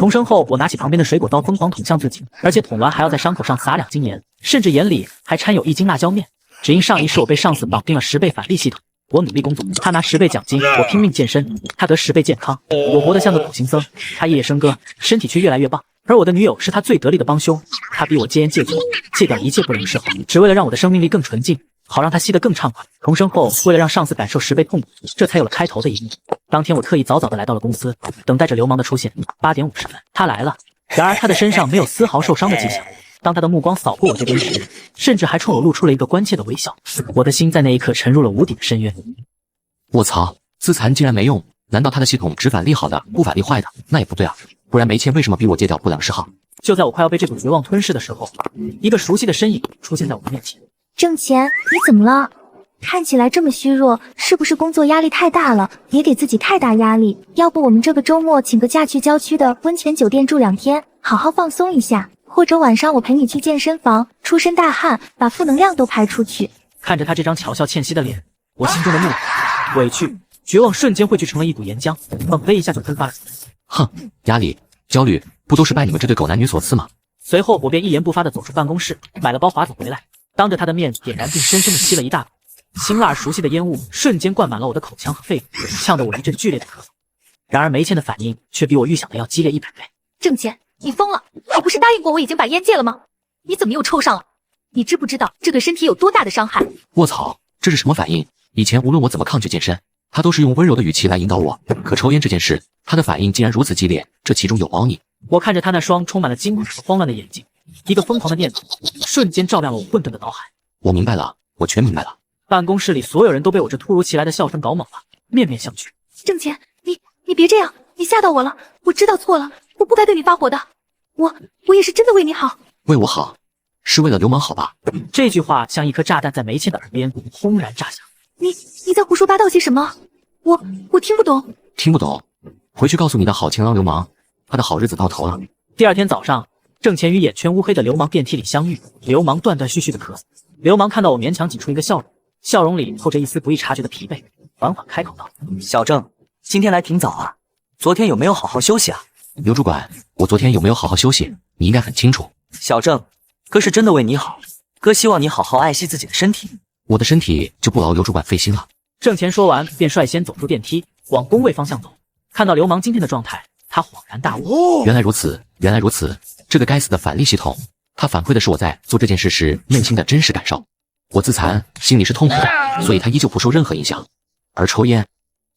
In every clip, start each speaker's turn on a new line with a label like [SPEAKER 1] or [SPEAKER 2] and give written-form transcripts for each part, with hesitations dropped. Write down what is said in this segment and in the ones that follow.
[SPEAKER 1] 重生后，我拿起旁边的水果刀疯狂捅向自己，而且捅完还要在伤口上撒2斤盐，甚至盐里还掺有1斤辣椒面。只因上一世我被上司绑定了10倍返利系统，我努力工作，他拿10倍奖金，我拼命健身，他得10倍健康。我活得像个苦行僧，他夜夜笙歌，身体却越来越棒。而我的女友是他最得力的帮凶，他逼我戒烟戒酒，戒掉一切不良嗜好，只为了让我的生命力更纯净，好让他吸得更畅快。重生后，为了让上司感受10倍痛苦，这才有了开头的一幕。当天我特意早早的来到了公司，等待着流氓的出现。8点50分，他来了，然而他的身上没有丝毫受伤的迹象。当他的目光扫过我这边时，甚至还冲我露出了一个关切的微笑。我的心在那一刻沉入了无底的深渊。
[SPEAKER 2] 我操，自残竟然没用，难道他的系统只返利好的，不返利坏的？那也不对啊，不然梅倩为什么逼我戒掉不良嗜好？
[SPEAKER 1] 就在我快要被这股绝望吞噬的时候，一个熟悉的身影出现在我的面前。
[SPEAKER 3] 郑钱，你怎么了？看起来这么虚弱，是不是工作压力太大了？别给自己太大压力，要不我们这个周末请个假去郊区的温泉酒店住2天，好好放松一下。或者晚上我陪你去健身房，出身大汗，把负能量都排出去。
[SPEAKER 1] 看着他这张巧笑倩兮的脸，我心中的怒火、委屈、绝望瞬间汇聚成了一股岩浆，猛的一下就喷发了出来。
[SPEAKER 2] 哼，压力、焦虑不都是拜你们这对狗男女所赐吗？
[SPEAKER 1] 随后我便一言不发地走出办公室，买了包华子回来，当着他的面点燃并深深地吸了一大口，辛辣而熟悉的烟雾瞬间灌满了我的口腔和肺部，呛得我一阵剧烈的咳嗽。然而梅倩的反应却比我预想的要激烈100倍。
[SPEAKER 4] 郑钱，你疯了！你不是答应过我已经把烟戒了吗？你怎么又抽上了？你知不知道这对身体有多大的伤害？
[SPEAKER 2] 卧槽，这是什么反应？以前无论我怎么抗拒健身，他都是用温柔的语气来引导我，可抽烟这件事，他的反应竟然如此激烈，这其中有猫腻。
[SPEAKER 1] 我看着他那双充满了惊恐和慌乱的眼睛，一个疯狂的念头瞬间照亮了我混沌的脑海。
[SPEAKER 2] 我明白了，我全明白了。
[SPEAKER 1] 办公室里所有人都被我这突如其来的笑声搞懵了，面面相觑。
[SPEAKER 4] 郑钱，你别这样，你吓到我了，我知道错了，我不该对你发火的。我也是真的为你好。
[SPEAKER 2] 为我好，是为了流氓好吧？
[SPEAKER 1] 这句话像一颗炸弹在梅倩的耳边轰然炸响。
[SPEAKER 4] 你在胡说八道些什么？我听不懂。
[SPEAKER 2] 听不懂？回去告诉你的好情郎流氓，他的好日子到头了。
[SPEAKER 1] 第二天早上，郑钱与眼圈乌黑的流氓电梯里相遇，流氓断断续续的咳嗽。流氓看到我勉强挤出一个笑容，笑容里透着一丝不易察觉的疲惫，缓缓开口道：
[SPEAKER 5] 小郑，今天来挺早啊，昨天有没有好好休息啊？
[SPEAKER 2] 刘主管，我昨天有没有好好休息，你应该很清楚。
[SPEAKER 5] 小郑，哥是真的为你好，哥希望你好好爱惜自己的身体。
[SPEAKER 2] 我的身体就不劳刘主管费心了。
[SPEAKER 1] 郑钱说完，便率先走出电梯，往工位方向走。看到流氓今天的状态，他恍然大悟。
[SPEAKER 2] 原来如此，原来如此，这个该死的返利系统，它反馈的是我在做这件事时内心的真实感受。我自残，心里是痛苦的，所以它依旧不受任何影响。而抽烟，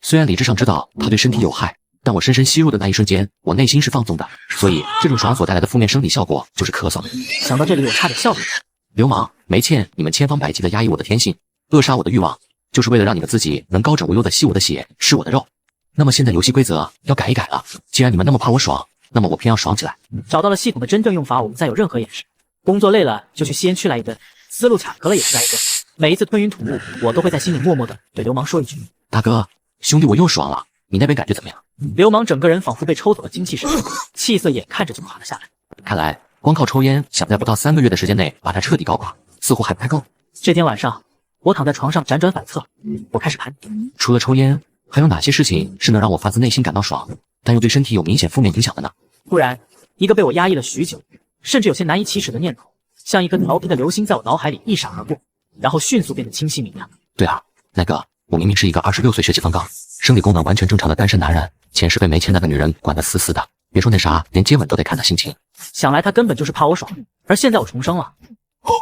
[SPEAKER 2] 虽然理智上知道它对身体有害，但我深深吸入的那一瞬间，我内心是放纵的，所以这种爽所带来的负面生理效果就是咳嗽。
[SPEAKER 1] 想到这里，我差点笑出来。
[SPEAKER 2] 流氓梅倩，你们千方百计的压抑我的天性，扼杀我的欲望，就是为了让你们自己能高枕无忧的吸我的血，吃我的肉。那么现在游戏规则要改一改了，既然你们那么怕我爽，那么我偏要爽起来。
[SPEAKER 1] 找到了系统的真正用法，我不再有任何掩饰。工作累了就去吸烟区来一根，思路卡壳了也是来一根。每一次吞云吐雾，我都会在心里默默的对流氓说一句：
[SPEAKER 2] 大哥，兄弟我又爽了，你那边感觉怎么样？
[SPEAKER 1] 流氓整个人仿佛被抽走了精气神，气色眼看着就垮了下来。
[SPEAKER 2] 看来光靠抽烟想在不到3个月的时间内把他彻底搞垮，似乎还不太够。
[SPEAKER 1] 这天晚上，我躺在床上辗转反侧，我开始盘点，
[SPEAKER 2] 除了抽烟，还有哪些事情是能让我发自内心感到爽，但又对身体有明显负面影响的呢？
[SPEAKER 1] 突然，一个被我压抑了许久，甚至有些难以启齿的念头，像一颗调皮的流星在我脑海里一闪而过，然后迅速变得清晰明亮。
[SPEAKER 2] 对啊，那个我明明是一个26岁血气方刚、生理功能完全正常的单身男人，前世被梅倩那个女人管得死死的，别说那啥，连接吻都得看她心情。
[SPEAKER 1] 想来她根本就是怕我爽，而现在我重生了，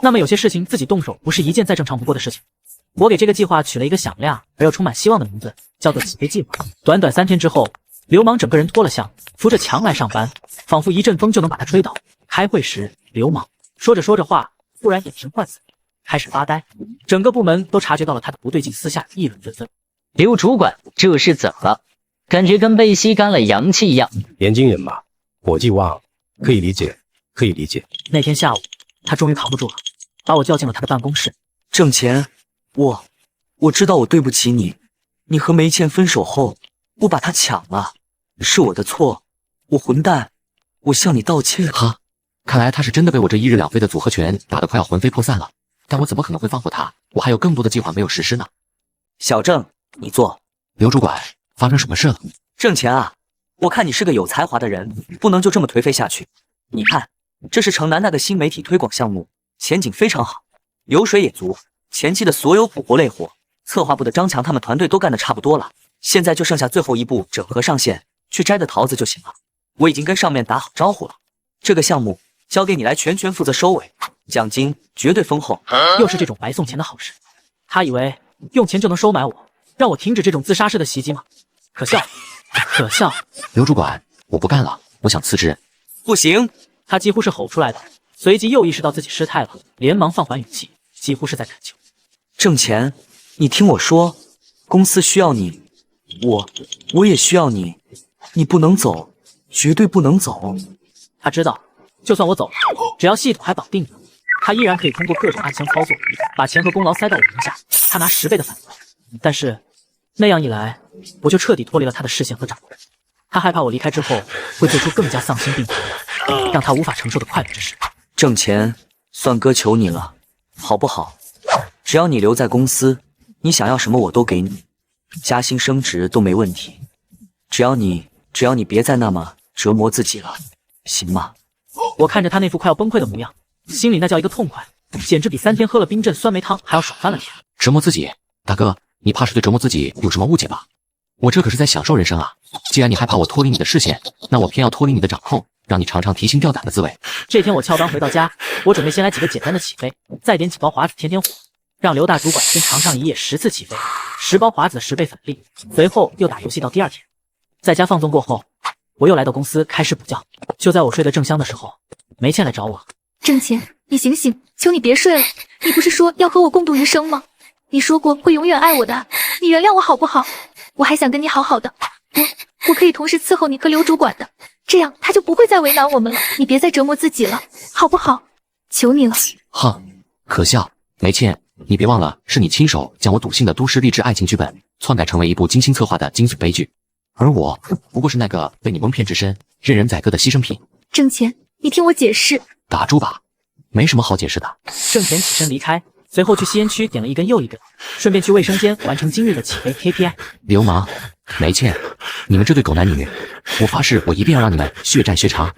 [SPEAKER 1] 那么有些事情自己动手不是一件再正常不过的事情。我给这个计划取了一个响亮而又充满希望的名字，叫做起飞计划。短短3天之后，流氓整个人脱了相，扶着墙来上班，仿佛一阵风就能把他吹倒。开会时，流氓说着说着话，忽然眼神涣散，开始发呆。整个部门都察觉到了他的不对劲，私下议论纷纷。
[SPEAKER 6] 刘主管，这是怎么了？感觉跟被吸干了阳气一样。
[SPEAKER 7] 年轻人嘛，火气旺，可以理解，可以理解。
[SPEAKER 1] 那天下午，他终于扛不住了，把我叫进了他的办公室。
[SPEAKER 5] 郑钱，我知道我对不起你，你和梅倩分手后，我把她抢了，是我的错，我混蛋，我向你道歉。
[SPEAKER 2] 哈，看来他是真的被我这1日2飞的组合拳打得快要魂飞魄散了，但我怎么可能会放过他？我还有更多的计划没有实施呢。
[SPEAKER 5] 小郑，你坐。
[SPEAKER 2] 刘主管，发生什么事了？
[SPEAKER 5] 郑钱啊，我看你是个有才华的人，不能就这么颓废下去。你看，这是城南那个新媒体推广项目，前景非常好，流水也足。前期的所有苦活累活，策划部的张强他们团队都干得差不多了，现在就剩下最后一步整合上线，去摘的桃子就行了。我已经跟上面打好招呼了，这个项目交给你来全权负责收尾，奖金绝对丰厚。
[SPEAKER 1] 又是这种白送钱的好事，他以为用钱就能收买我，让我停止这种自杀式的袭击吗？可笑，可笑！
[SPEAKER 2] 刘主管，我不干了，我想辞职。
[SPEAKER 5] 不行！
[SPEAKER 1] 他几乎是吼出来的，随即又意识到自己失态了，连忙放缓语气，几乎是在恳求。
[SPEAKER 5] 挣钱，你听我说，公司需要你，我也需要你，你不能走，绝对不能走。
[SPEAKER 1] 他知道，就算我走了，只要系统还绑定着，他依然可以通过各种暗箱操作，把钱和功劳塞到我名下，他拿10倍的返还。但是那样一来，我就彻底脱离了他的视线和掌控。他害怕我离开之后会做出更加丧心病狂的，让他无法承受的快乐之事。
[SPEAKER 5] 挣钱，算哥求你了，好不好？只要你留在公司，你想要什么我都给你，加薪升职都没问题。只要你别再那么折磨自己了，行吗？
[SPEAKER 1] 我看着他那副快要崩溃的模样，心里那叫一个痛快，简直比3天喝了冰镇酸梅汤还要爽翻了天。
[SPEAKER 2] 折磨自己，大哥，你怕是对折磨自己有什么误解吧？我这可是在享受人生啊！既然你害怕我脱离你的视线，那我偏要脱离你的掌控，让你尝尝提心吊胆的滋味。
[SPEAKER 1] 这天我翘班回到家，我准备先来几个简单的起飞，再点几包华子添火，让刘大主管先尝上一夜10次起飞，10包华子的10倍返利，随后又打游戏到第2天。在家放纵过后，我又来到公司开始补觉。就在我睡得正香的时候，梅倩来找我。
[SPEAKER 4] 挣钱，你醒醒，求你别睡了。你不是说要和我共度余生吗？你说过会永远爱我的，你原谅我好不好？我还想跟你好好的，我可以同时伺候你和刘主管的，这样他就不会再为难我们了。你别再折磨自己了，好不好？求你了。
[SPEAKER 2] 哼，可笑！梅倩，你别忘了，是你亲手将我笃信的都市励志爱情剧本篡改成为一部精心策划的惊悚悲剧，而我不过是那个被你蒙骗至深、任人宰割的牺牲品。
[SPEAKER 4] 挣钱，你听我解释。
[SPEAKER 2] 打住吧，没什么好解释的。
[SPEAKER 1] 挣钱起身离开，随后去吸烟区点了一根又一根，顺便去卫生间完成今日的起飞 KPI。
[SPEAKER 2] 流氓，梅倩，你们这对狗男女，我发誓我一定要让你们血债血偿，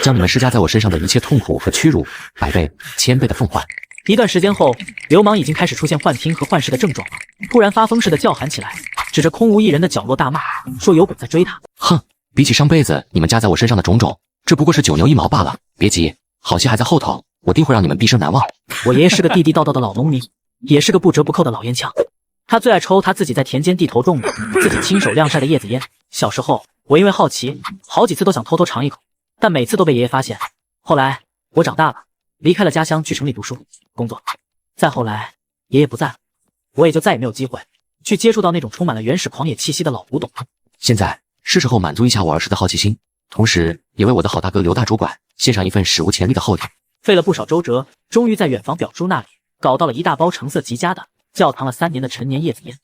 [SPEAKER 2] 将你们施加在我身上的一切痛苦和屈辱100倍、1000倍的奉还。
[SPEAKER 1] 一段时间后，流氓已经开始出现幻听和幻视的症状了，突然发疯似的叫喊起来，指着空无一人的角落大骂，说有鬼在追他。
[SPEAKER 2] 哼，比起上辈子你们加在我身上的种种，这不过是9牛1毛罢了。别急，好戏还在后头，我定会让你们毕生难忘。
[SPEAKER 1] 我爷爷是个地地道道的老农民，也是个不折不扣的老烟枪。他最爱抽他自己在田间地头种的、自己亲手晾晒的叶子烟。小时候，我因为好奇，好几次都想偷偷尝一口，但每次都被爷爷发现。后来我长大了，离开了家乡，去城里读书、工作。再后来，爷爷不在了，我也就再也没有机会去接触到那种充满了原始狂野气息的老古董了。
[SPEAKER 2] 现在是时候满足一下我儿时的好奇心，同时也为我的好大哥刘大主管献上一份史无前例的厚礼。
[SPEAKER 1] 费了不少周折，终于在远房表叔那里搞到了一大包成色极佳的窖藏了3年的陈年叶子烟。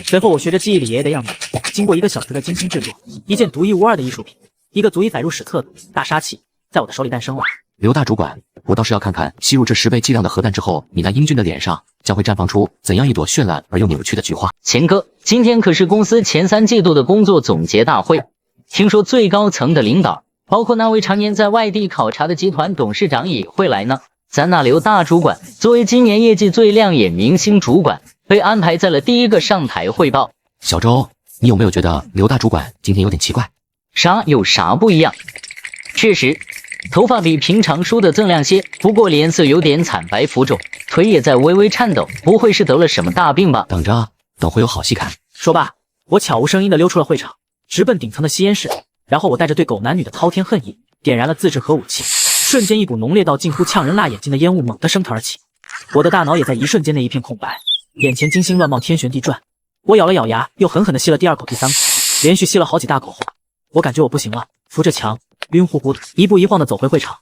[SPEAKER 1] 随后我学着记忆里爷爷的样子，经过1个小时的精心制作，一件独一无二的艺术品，一个足以载入史册的大杀器，在我的手里诞生了。
[SPEAKER 2] 刘大主管，我倒是要看看吸入这10倍剂量的核弹之后，你那英俊的脸上将会绽放出怎样一朵绚烂而又扭曲的菊花。
[SPEAKER 6] 钱哥，今天可是公司前3季度的工作总结大会，听说最高层的领导，包括那位常年在外地考察的集团董事长也会来呢。咱那刘大主管作为今年业绩最亮眼明星主管，被安排在了第一个上台汇报。
[SPEAKER 2] 小周，你有没有觉得刘大主管今天有点奇怪？
[SPEAKER 6] 啥有啥不一样？确实，头发比平常梳的锃亮些，不过脸色有点惨白浮肿，腿也在微微颤抖，不会是得了什么大病吧？
[SPEAKER 2] 等着，等会有好戏看。
[SPEAKER 1] 说罢，我悄无声音地溜出了会场，直奔顶层的吸烟室。然后我带着对狗男女的滔天恨意，点燃了自制核武器，瞬间一股浓烈到近乎呛人辣眼睛的烟雾猛地升腾而起。我的大脑也在一瞬间的一片空白，眼前金星乱冒，天旋地转。我咬了咬牙，又狠狠地吸了第2口、第3口，连续吸了好几大口后，我感觉我不行了，扶着墙，晕乎乎的，一步一晃地走回会场。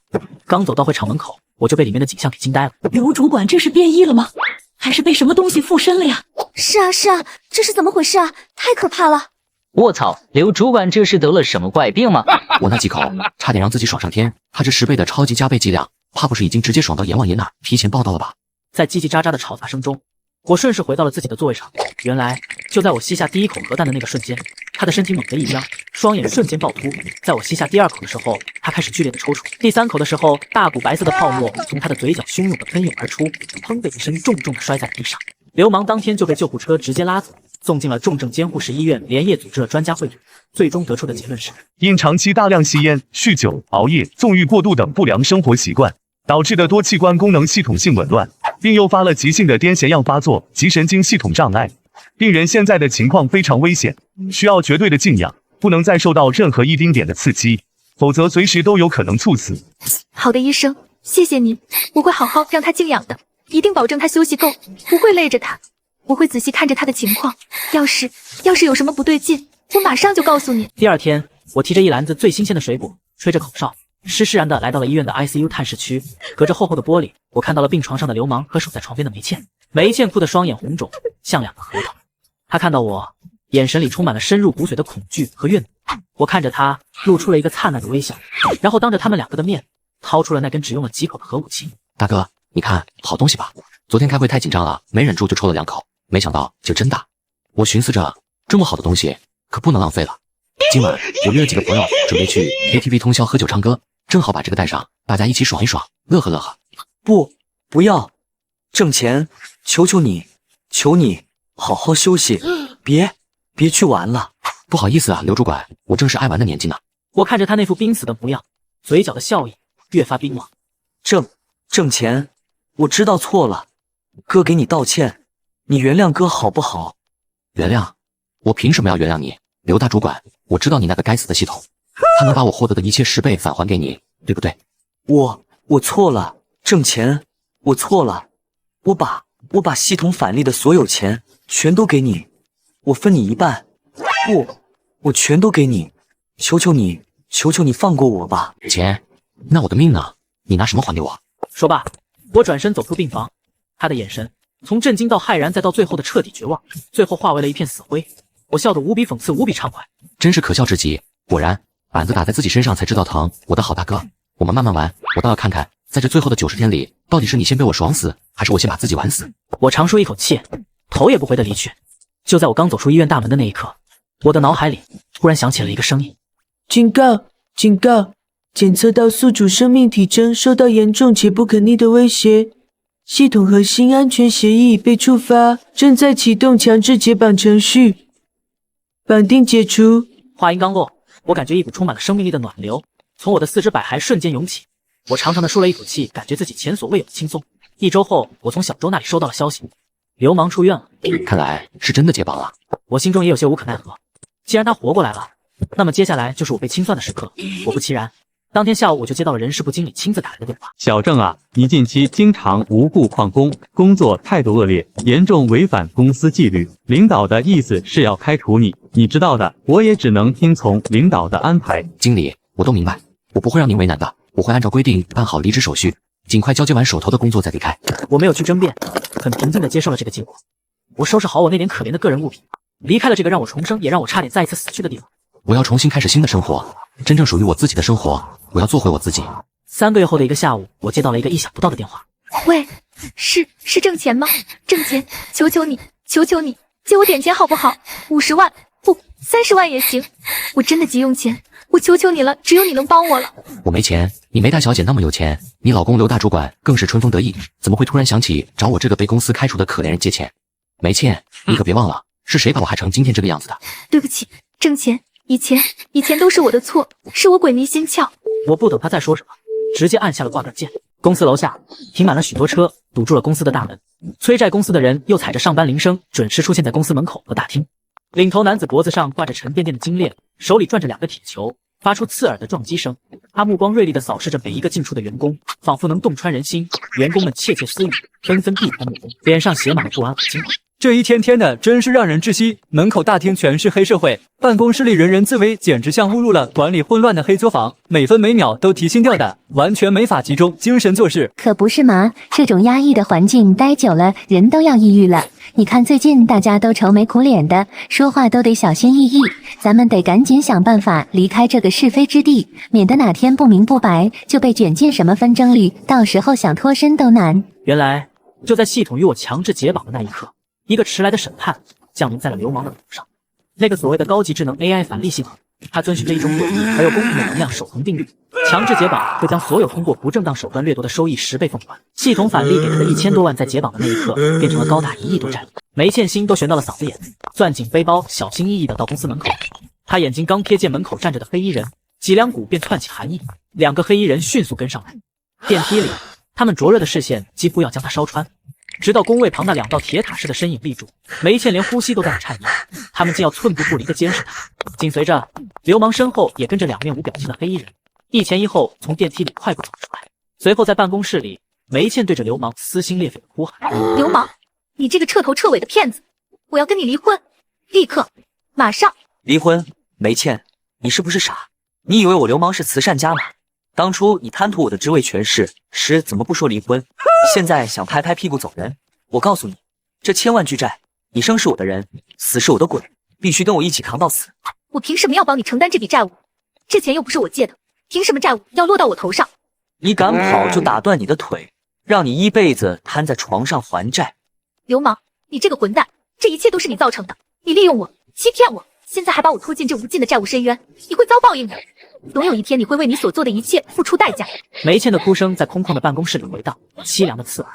[SPEAKER 1] 刚走到会场门口，我就被里面的景象给惊呆了。
[SPEAKER 8] 刘主管这是变异了吗？还是被什么东西附身了呀？
[SPEAKER 3] 是啊，这是怎么回事啊？太可怕了！
[SPEAKER 6] 卧槽，刘主管这是得了什么怪病吗？
[SPEAKER 2] 我那几口差点让自己爽上天，他这10倍的超级加倍剂量，怕不是已经直接爽到阎王爷那儿提前报道了吧？
[SPEAKER 1] 在叽叽喳喳的吵杂声中，我顺势回到了自己的座位上。原来就在我吸下第1口核弹的那个瞬间，他的身体猛地一僵，双眼瞬间暴突。在我吸下第2口的时候，他开始剧烈的抽搐；第3口的时候，大股白色的泡沫从他的嘴角汹涌的喷涌而出，砰的一声，重重的摔在了地上。流氓当天就被救护车直接拉走，送进了重症监护室医院，连夜组织了专家会诊，最终得出的结论是，
[SPEAKER 9] 因长期大量吸烟、酗酒、熬夜、纵欲过度等不良生活习惯，导致的多器官功能系统性紊乱，并诱发了急性的癫痫样发作及神经系统障碍。病人现在的情况非常危险，需要绝对的静养，不能再受到任何一丁点的刺激，否则随时都有可能猝死。
[SPEAKER 4] 好的，医生，谢谢您，我会好好让他静养的，一定保证他休息够，不会累着他。我会仔细看着他的情况，要是有什么不对劲，我马上就告诉你。
[SPEAKER 1] 第2天，我提着一篮子最新鲜的水果，吹着口哨，施施然的来到了医院的 ICU 探视区。隔着厚厚的玻璃，我看到了病床上的流氓和守在床边的梅倩。梅倩哭得双眼红肿，像2个核桃。他看到我，眼神里充满了深入骨髓的恐惧和怨怒。我看着他，露出了一个灿烂的微笑，然后当着他们2个的面，掏出了那根只用了几口的核武器。
[SPEAKER 2] 大哥，你看，好东西吧？昨天开会太紧张了，没忍住就抽了2口，没想到劲真大。我寻思着，这么好的东西可不能浪费了。今晚我约了几个朋友，准备去 KTV 通宵喝酒唱歌，正好把这个带上，大家一起爽一爽，乐呵乐呵。
[SPEAKER 5] 不要，挣钱，求求你，求你好好休息，别去玩了。
[SPEAKER 2] 不好意思啊，刘主管，我正是爱玩的年纪呢。
[SPEAKER 1] 我看着他那副濒死的模样，嘴角的笑意越发冰冷。
[SPEAKER 5] 挣钱，我知道错了，哥给你道歉，你原谅哥好不好？
[SPEAKER 2] 原谅？我凭什么要原谅你？刘大主管，我知道你那个该死的系统，他能把我获得的一切10倍返还给你，对不对？
[SPEAKER 5] 我错了，挣钱，我错了，我把系统返利的所有钱全都给你，我分你1半，我全都给你，求求你放过我吧。
[SPEAKER 2] 钱？那我的命呢？你拿什么还给我？
[SPEAKER 1] 说罢，我转身走出病房，他的眼神从震惊到骇然，再到最后的彻底绝望，最后化为了一片死灰。我笑得无比讽刺，无比畅快，
[SPEAKER 2] 真是可笑至极。果然，板子打在自己身上才知道疼。我的好大哥，我们慢慢玩，我倒要看看，在这最后的90天里，到底是你先被我爽死，还是我先把自己玩死？
[SPEAKER 1] 我长舒一口气，头也不回地离去。就在我刚走出医院大门的那一刻，我的脑海里突然响起了一个声音：
[SPEAKER 10] 警告！警告！检测到宿主生命体征受到严重且不可逆的威胁，系统核心安全协议已被触发，正在启动强制解绑程序，绑定解除。
[SPEAKER 1] 话音刚落，我感觉一股充满了生命力的暖流从我的4肢百骸瞬间涌起，我长长的舒了一口气，感觉自己前所未有的轻松。1周后，我从小周那里收到了消息，流氓出院了。
[SPEAKER 2] 看来是真的解绑了。
[SPEAKER 1] 我心中也有些无可奈何，既然他活过来了，那么接下来就是我被清算的时刻。果不其然，当天下午我就接到了人事部经理亲自打来的电话。
[SPEAKER 11] 小郑啊，你近期经常无故旷工，工作态度恶劣，严重违反公司纪律，领导的意思是要开除你，你知道的，我也只能听从领导的安排。
[SPEAKER 2] 经理，我都明白，我不会让您为难的，我会按照规定办好离职手续，尽快交接完手头的工作再离开。
[SPEAKER 1] 我没有去争辩，很平静地接受了这个结果。我收拾好我那点可怜的个人物品，离开了这个让我重生也让我差点再一次死去的地方。
[SPEAKER 2] 我要重新开始新的生活，真正属于我自己的生活，我要做回我自己。
[SPEAKER 1] 3个月后的一个下午，我接到了一个意想不到的电话。
[SPEAKER 4] 喂，是挣钱吗？挣钱，求求你，借我点钱好不好？50万，不，30万也行。我真的急用钱，我求求你了，只有你能帮我了。
[SPEAKER 2] 我没钱，你梅大小姐那么有钱，你老公刘大主管更是春风得意，怎么会突然想起找我这个被公司开除的可怜人借钱？梅倩，你可别忘了，是谁把我害成今天这个样子的？
[SPEAKER 4] 对不起，挣钱，以前都是我的错，是我鬼迷心窍。
[SPEAKER 1] 我不等他再说什么，直接按下了挂断键。公司楼下停满了许多车，堵住了公司的大门。催债公司的人又踩着上班铃声，准时出现在公司门口和大厅。领头男子脖子上挂着沉甸甸的金链，手里转着2个铁球，发出刺耳的撞击声。他目光锐利地扫视着每一个进出的员工，仿佛能洞穿人心。员工们窃窃私语，纷纷避开目光，脸上写满了不安和惊恐。
[SPEAKER 12] 这一天天的，真是让人窒息。门口大厅全是黑社会，办公室里人人自危，简直像误入了管理混乱的黑作坊，每分每秒都提心吊胆，完全没法集中精神做事。
[SPEAKER 13] 可不是嘛，这种压抑的环境待久了，人都要抑郁了。你看最近大家都愁眉苦脸的，说话都得小心翼翼，咱们得赶紧想办法离开这个是非之地，免得哪天不明不白就被卷进什么纷争里，到时候想脱身都难。
[SPEAKER 1] 原来就在系统与我强制解绑的那一刻，一个迟来的审判降临在了流氓的头上。那个所谓的高级智能 AI 返利系统，它遵循着一种稳定而又公平的能量守恒定律。强制解绑会将所有通过不正当手段掠夺的收益10倍奉还。系统返利给他的1000多万，在解绑的那一刻变成了高达1亿多债务。梅倩心都悬到了嗓子眼，攥紧背包，小心翼翼地到公司门口。他眼睛刚瞥见门口站着的黑衣人，脊梁骨便窜起寒意。2个黑衣人迅速跟上来。电梯里，他们灼热的视线几乎要将他烧穿。直到工位旁那2道铁塔式的身影立住，梅倩连呼吸都在颤音，他们竟要寸步不离地监视他。紧随着，流氓身后也跟着2面无表情的黑衣人，一前一后从电梯里快步走出来。随后在办公室里，梅倩对着流氓撕心裂肺地呼喊：
[SPEAKER 4] 流氓，你这个彻头彻尾的骗子，我要跟你离婚，立刻，马上
[SPEAKER 5] 离婚？梅倩，你是不是傻？你以为我流氓是慈善家吗？当初你贪图我的职位权势时，怎么不说离婚？现在想拍拍屁股走人？我告诉你，这1000万巨债，你生是我的人，死是我的鬼，必须跟我一起扛到死。
[SPEAKER 4] 我凭什么要帮你承担这笔债务？这钱又不是我借的，凭什么债务要落到我头上？
[SPEAKER 5] 你敢跑就打断你的腿，让你一辈子瘫在床上还债。
[SPEAKER 4] 流氓，你这个混蛋，这一切都是你造成的，你利用我，欺骗我，现在还把我拖进这无尽的债务深渊，你会遭报应的。总有一天，你会为你所做的一切付出代价。
[SPEAKER 1] 梅倩的哭声在空旷的办公室里回荡，凄凉的刺耳。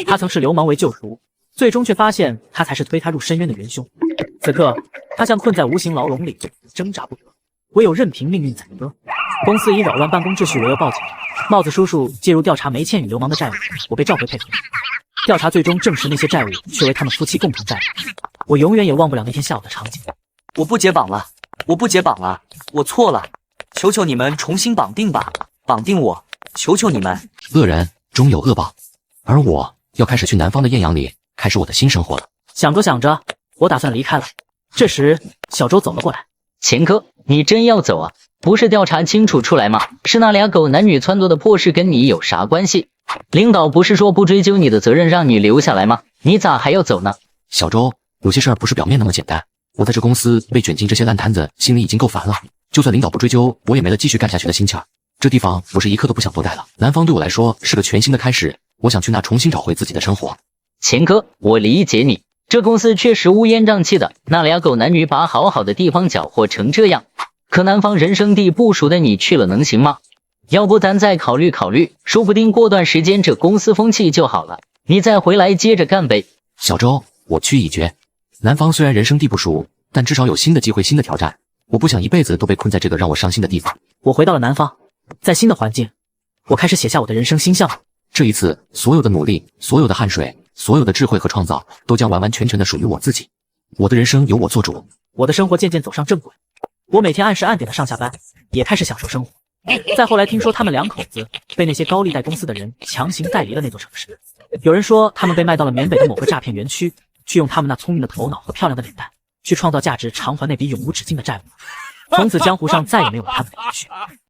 [SPEAKER 1] 他曾视流氓为救赎，最终却发现他才是推他入深渊的元凶。此刻，他像困在无形牢笼里，挣扎不得，唯有任凭命运宰割。公司以扰乱办公秩序为由报警，帽子叔叔介入调查梅倩与流氓的债务，我被召回配合。调查最终证实那些债务却为他们夫妻共同债务。我永远也忘不了那天下午的场景。
[SPEAKER 5] 我不解绑了，我不解绑了，我错了。求求你们重新绑定吧，绑定我，求求你们！
[SPEAKER 2] 恶人终有恶报，而我要开始去南方的艳阳里开始我的新生活了。
[SPEAKER 1] 想着想着，我打算离开了。这时，小周走了过来。
[SPEAKER 6] 钱哥，你真要走啊？不是调查清楚出来吗？是那俩狗男女撺掇的破事，跟你有啥关系？领导不是说不追究你的责任，让你留下来吗？你咋还要走呢？
[SPEAKER 2] 小周，有些事儿不是表面那么简单。我在这公司被卷进这些烂摊子，心里已经够烦了。就算领导不追究，我也没了继续干下去的心气儿。这地方我是一刻都不想多待了。南方对我来说是个全新的开始，我想去那重新找回自己的生活。
[SPEAKER 6] 钱哥，我理解你，这公司确实乌烟瘴气的，那俩狗男女把好好的地方搅和成这样。可南方人生地不熟的你去了能行吗？要不咱再考虑考虑，说不定过段时间这公司风气就好了，你再回来接着干呗。
[SPEAKER 2] 小周，我去已决。南方虽然人生地不熟，但至少有新的机会、新的挑战。我不想一辈子都被困在这个让我伤心的地方。
[SPEAKER 1] 我回到了南方，在新的环境，我开始写下我的人生新项目。
[SPEAKER 2] 这一次，所有的努力、所有的汗水、所有的智慧和创造，都将完完全全的属于我自己。我的人生由我做主。
[SPEAKER 1] 我的生活渐渐走上正轨，我每天按时按点的上下班，也开始享受生活。再后来听说他们2口子被那些高利贷公司的人强行带离了那座城市，有人说他们被卖到了缅北的某个诈骗园区，去用他们那聪明的头脑和漂亮的脸蛋去创造价值偿还那笔永无止境的债务。从此江湖上再也没有了他们的音讯。